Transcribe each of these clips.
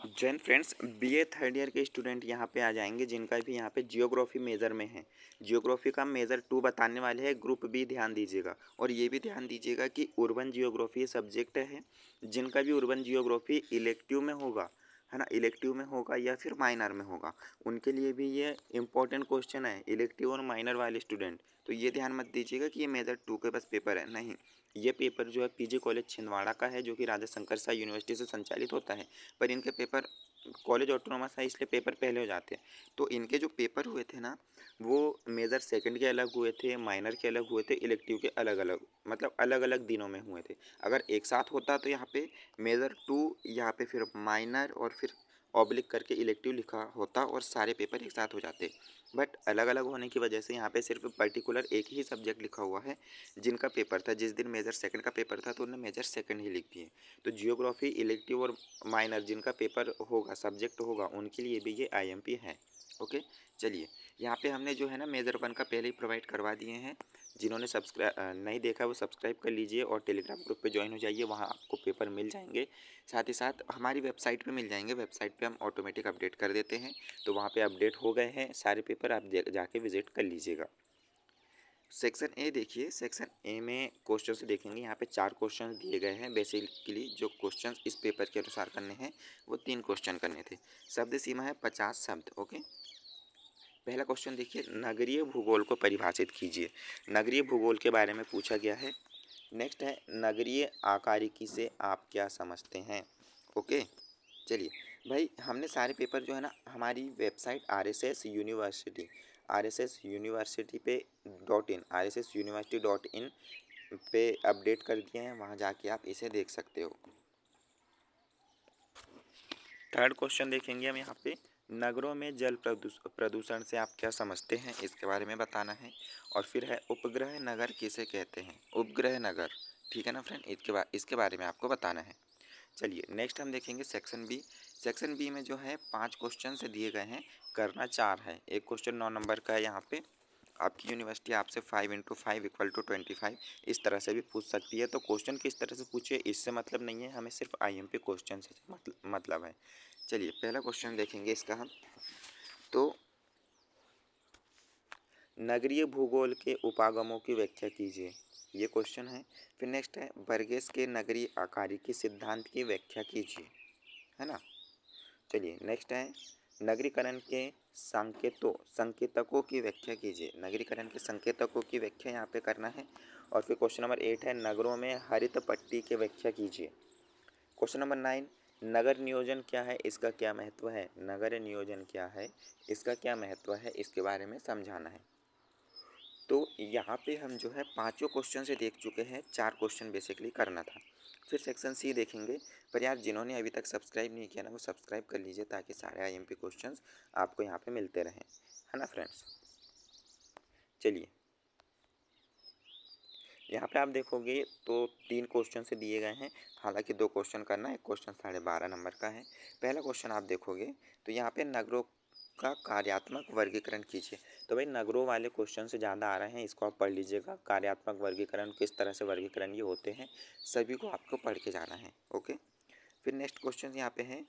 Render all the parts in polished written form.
Jain friends, BA third year के student यहाँ पे आ जाएंगे जिनका भी यहाँ पे जियोग्राफी मेजर में है। जियोग्राफी का मेजर 2 बताने वाले हैं। ग्रुप बी ध्यान दीजिएगा और ये भी ध्यान दीजिएगा कि अर्बन जियोग्राफी सब्जेक्ट है। जिनका भी अर्बन जियोग्राफी इलेक्टिव में होगा, है ना, इलेक्टिव में होगा या फिर माइनर में होगा, उनके लिए भी ये इंपॉर्टेंट क्वेश्चन है, इलेक्टिव और माइनर वाले स्टूडेंट। तो ये ध्यान मत दीजिएगा कि ये मेजर 2 के बस पेपर है, नहीं। ये पेपर जो है पीजी कॉलेज छिंदवाड़ा का है, जो कि राजा शंकर शाह यूनिवर्सिटी से संचालित होता है। पर इनके पेपर, कॉलेज ऑटोनोमस है इसलिए पेपर पहले हो जाते हैं। तो इनके जो पेपर हुए थे ना, वो मेजर सेकंड के अलग हुए थे, माइनर के अलग हुए थे, इलेक्टिव के अलग अलग, मतलब अलग अलग दिनों में हुए थे। अगर एक साथ होता तो यहाँ पे मेजर 2, यहाँ पे फिर माइनर और फिर ऑब्लिक करके इलेक्टिव लिखा होता और सारे पेपर एक साथ हो जाते। बट अलग अलग होने की वजह से यहाँ पे सिर्फ पर्टिकुलर एक ही सब्जेक्ट लिखा हुआ है। जिनका पेपर था, जिस दिन मेजर सेकंड का पेपर था, तो उन्होंने मेजर सेकंड ही लिख दिए। तो जियोग्राफी इलेक्टिव और माइनर जिनका पेपर होगा, सब्जेक्ट होगा, उनके लिए भी ये आईएमपी है। ओके, चलिए यहाँ पे हमने जो है ना मेजर 1 का पहले ही प्रोवाइड करवा दिए हैं। जिन्होंने सब्सक्राइब नहीं देखा वो सब्सक्राइब कर लीजिए और टेलीग्राम ग्रुप पे ज्वाइन हो जाइए, वहाँ आपको पेपर मिल जाएंगे। साथ ही साथ हमारी वेबसाइट पे मिल जाएंगे, वेबसाइट पे हम ऑटोमेटिक अपडेट कर देते हैं। तो वहाँ पे अपडेट हो गए हैं सारे पेपर, आप जाके विजिट कर लीजिएगा। सेक्शन ए देखिए, सेक्शन ए में क्वेश्चन देखेंगे। यहाँ पे 4 क्वेश्चन दिए गए हैं। बेसिकली जो क्वेश्चन इस पेपर के अनुसार करने हैं वो 3 क्वेश्चन करने थे। शब्द सीमा है 50 शब्द। ओके, पहला क्वेश्चन देखिए, नगरीय भूगोल को परिभाषित कीजिए। नगरीय भूगोल के बारे में पूछा गया है। नेक्स्ट है, नगरीय आकारिकी से आप क्या समझते हैं। ओके, चलिए भाई, हमने सारे पेपर जो है ना हमारी वेबसाइट RSS यूनिवर्सिटी पे RSSuniversity.in पे अपडेट कर दिए हैं। वहाँ जाके आप इसे देख सकते हो। थर्ड क्वेश्चन देखेंगे हम यहाँ पे, नगरों में जल प्रदूषण से आप क्या समझते हैं, इसके बारे में बताना है। और फिर है, उपग्रह नगर किसे कहते हैं। उपग्रह नगर, ठीक है ना फ्रेंड, इसके बारे में आपको बताना है। चलिए नेक्स्ट हम देखेंगे सेक्शन बी। सेक्शन बी में जो है 5 क्वेश्चन से दिए गए हैं, करना 4 है। एक क्वेश्चन 9 नंबर का है। यहाँ पे आपकी यूनिवर्सिटी आपसे 5 × 5 = 25 इस तरह से भी पूछ सकती है। तो क्वेश्चन किस तरह से पूछे इससे मतलब नहीं है, हमें सिर्फ आईएमपी क्वेश्चन से मतलब है। चलिए पहला क्वेश्चन देखेंगे इसका हम। तो नगरीय भूगोल के उपागमों की व्याख्या कीजिए, ये क्वेश्चन है। फिर नेक्स्ट है, वर्गेस के नगरीय आकारिकी सिद्धांत की व्याख्या कीजिए, है ना। चलिए नेक्स्ट है, नगरीकरण के संकेतकों की व्याख्या कीजिए। नगरीकरण के संकेतकों की व्याख्या यहाँ पे करना है। और फिर क्वेश्चन नंबर 8 है, नगरों में हरित पट्टी की व्याख्या कीजिए। क्वेश्चन नंबर 9, नगर नियोजन क्या है, इसका क्या महत्व है। नगर नियोजन क्या है, इसका क्या महत्व है, इसके बारे में समझाना है। तो यहाँ पे हम जो है पांचों क्वेश्चन से देख चुके हैं, 4 क्वेश्चन बेसिकली करना था। फिर सेक्शन सी देखेंगे। पर यार जिन्होंने अभी तक सब्सक्राइब नहीं किया ना, वो सब्सक्राइब कर लीजिए ताकि सारे आईएमपी क्वेश्चंस आपको यहाँ पे मिलते रहें, है ना फ्रेंड्स। चलिए यहाँ पे आप देखोगे तो 3 क्वेश्चन से दिए गए हैं। हालांकि 2 क्वेश्चन करना है, एक क्वेश्चन 12.5 नंबर का है। पहला क्वेश्चन आप देखोगे तो यहाँ पे नगरों का कार्यात्मक वर्गीकरण कीजिए। तो भाई नगरों वाले क्वेश्चन से ज़्यादा आ रहे हैं, इसको आप पढ़ लीजिएगा। कार्यात्मक वर्गीकरण, किस तरह से वर्गीकरण ये होते हैं, सभी को आपको पढ़ के जाना है। ओके, फिर नेक्स्ट क्वेश्चन यहाँ पे है,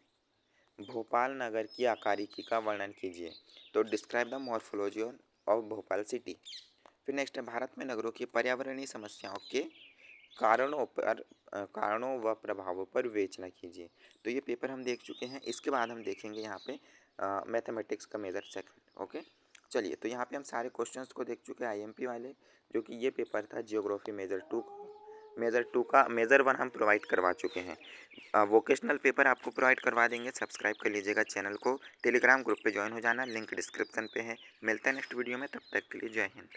भोपाल नगर की आकारिकी का वर्णन कीजिए। तो describe the morphology of Bhopal city. फिर नेक्स्ट है, भारत में नगरों की पर्यावरणीय समस्याओं के कारणों व प्रभावों पर विवेचना कीजिए। तो ये पेपर हम देख चुके हैं। इसके बाद हम देखेंगे यहाँ पे मैथमेटिक्स का मेजर सेकंड। ओके, चलिए तो यहाँ पे हम सारे क्वेश्चंस को देख चुके हैं आईएमपी वाले, जो कि ये पेपर था जियोग्राफी मेजर 2 का। मेजर 1 हम प्रोवाइड करवा चुके हैं। वोकेशनल पेपर आपको प्रोवाइड करवा देंगे। सब्सक्राइब कर लीजिएगा चैनल को, टेलीग्राम ग्रुप पे ज्वाइन हो जाना, लिंक डिस्क्रिप्शन पे है। मिलते हैं नेक्स्ट वीडियो में, तब तक के लिए जय हिंद।